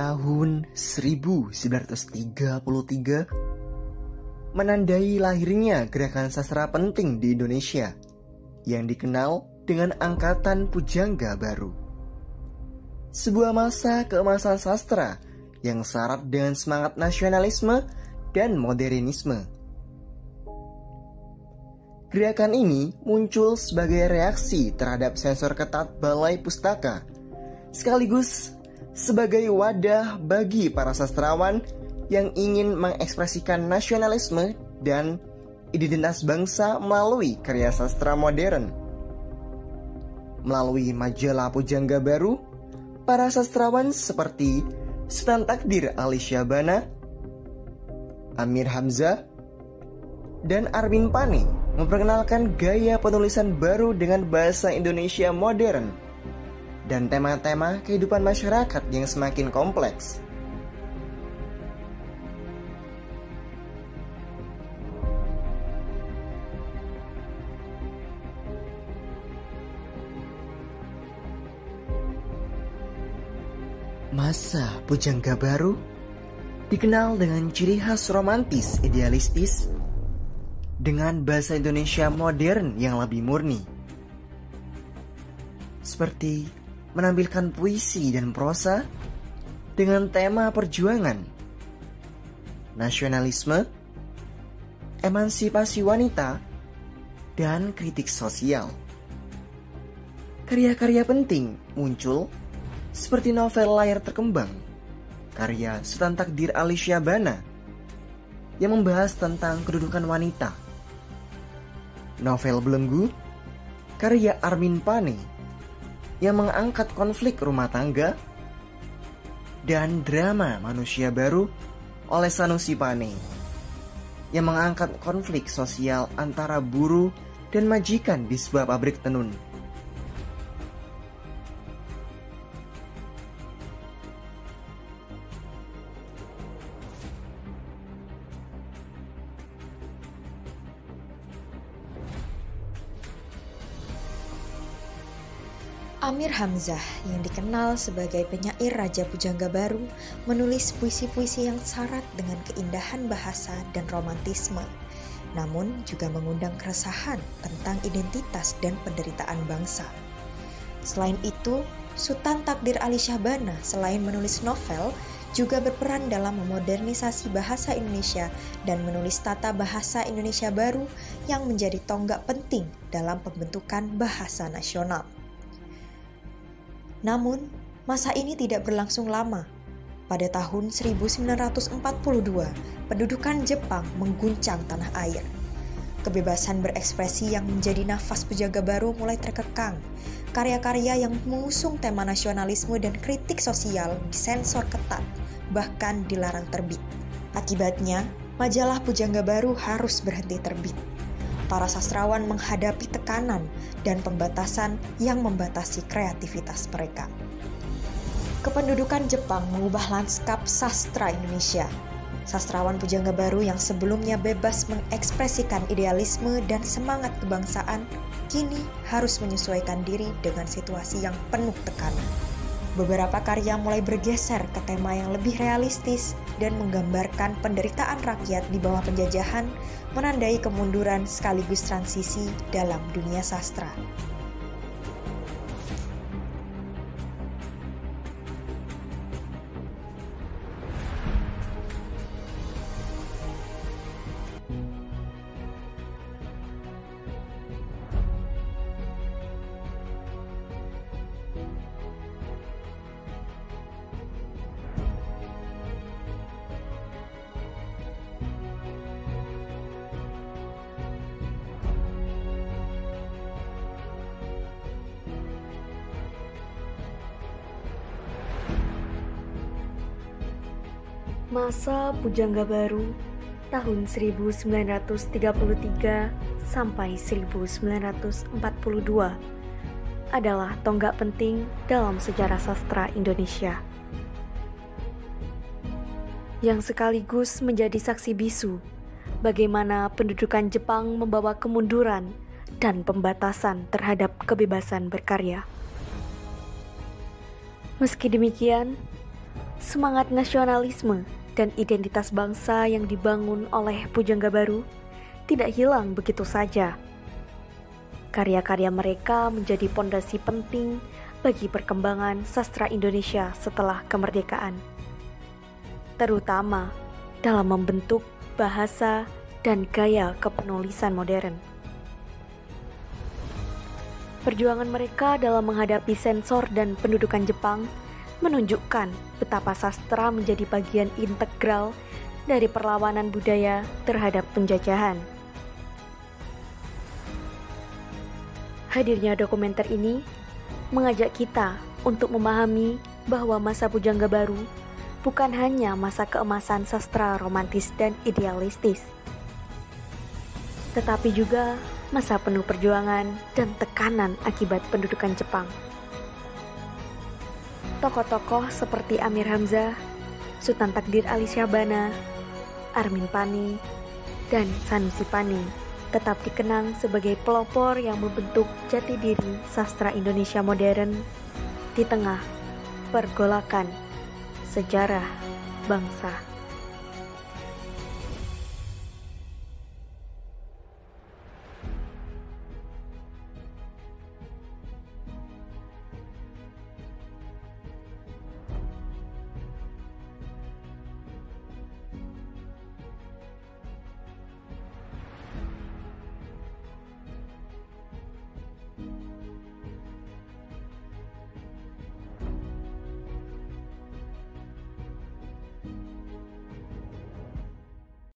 Tahun 1933 menandai lahirnya gerakan sastra penting di Indonesia yang dikenal dengan Angkatan Pujangga Baru. Sebuah masa keemasan sastra yang syarat dengan semangat nasionalisme dan modernisme. Gerakan ini muncul sebagai reaksi terhadap sensor ketat Balai Pustaka, sekaligus sebagai wadah bagi para sastrawan yang ingin mengekspresikan nasionalisme dan identitas bangsa melalui karya sastra modern. Melalui majalah Pujangga Baru, para sastrawan seperti Sultan Takdir Ali Syahbana, Amir Hamzah, dan Armin Pane memperkenalkan gaya penulisan baru dengan bahasa Indonesia modern dan tema-tema kehidupan masyarakat yang semakin kompleks. Masa Pujangga Baru dikenal dengan ciri khas romantis idealistis dengan bahasa Indonesia modern yang lebih murni, seperti menampilkan puisi dan prosa dengan tema perjuangan, nasionalisme, emansipasi wanita, dan kritik sosial. Karya-karya penting muncul seperti novel Layar Terkembang, karya Sultan Takdir Ali Syahbana yang membahas tentang kedudukan wanita. Novel Belenggu, karya Armin Pane yang mengangkat konflik rumah tangga, dan drama Manusia Baru oleh Sanusi Pane yang mengangkat konflik sosial antara buruh dan majikan di sebuah pabrik tenun. Amir Hamzah yang dikenal sebagai penyair Raja Pujangga Baru menulis puisi-puisi yang syarat dengan keindahan bahasa dan romantisme, namun juga mengundang keresahan tentang identitas dan penderitaan bangsa. Selain itu, Sultan Takdir Ali Syahbana selain menulis novel, juga berperan dalam memodernisasi bahasa Indonesia dan menulis tata bahasa Indonesia baru yang menjadi tonggak penting dalam pembentukan bahasa nasional. Namun, masa ini tidak berlangsung lama. Pada tahun 1942, pendudukan Jepang mengguncang tanah air. Kebebasan berekspresi yang menjadi nafas Pujangga Baru mulai terkekang. Karya-karya yang mengusung tema nasionalisme dan kritik sosial disensor ketat, bahkan dilarang terbit. Akibatnya, majalah Pujangga Baru harus berhenti terbit. Para sastrawan menghadapi tekanan dan pembatasan yang membatasi kreativitas mereka. Kependudukan Jepang mengubah lanskap sastra Indonesia. Sastrawan Pujangga Baru yang sebelumnya bebas mengekspresikan idealisme dan semangat kebangsaan, kini harus menyesuaikan diri dengan situasi yang penuh tekanan. Beberapa karya mulai bergeser ke tema yang lebih realistis dan menggambarkan penderitaan rakyat di bawah penjajahan, menandai kemunduran sekaligus transisi dalam dunia sastra. Masa Pujangga Baru tahun 1933 sampai 1942 adalah tonggak penting dalam sejarah sastra Indonesia, yang sekaligus menjadi saksi bisu bagaimana pendudukan Jepang membawa kemunduran dan pembatasan terhadap kebebasan berkarya. Meski demikian, semangat nasionalisme dan identitas bangsa yang dibangun oleh Pujangga Baru tidak hilang begitu saja. Karya-karya mereka menjadi pondasi penting bagi perkembangan sastra Indonesia setelah kemerdekaan, terutama dalam membentuk bahasa dan gaya kepenulisan modern. Perjuangan mereka dalam menghadapi sensor dan pendudukan Jepang menunjukkan betapa sastra menjadi bagian integral dari perlawanan budaya terhadap penjajahan. Hadirnya dokumenter ini mengajak kita untuk memahami bahwa masa Pujangga Baru bukan hanya masa keemasan sastra romantis dan idealistis, tetapi juga masa penuh perjuangan dan tekanan akibat pendudukan Jepang. Tokoh-tokoh seperti Amir Hamzah, Sutan Takdir Ali Syahbana, Armin Pani, dan Sanusi Pani tetap dikenang sebagai pelopor yang membentuk jati diri sastra Indonesia modern di tengah pergolakan sejarah bangsa.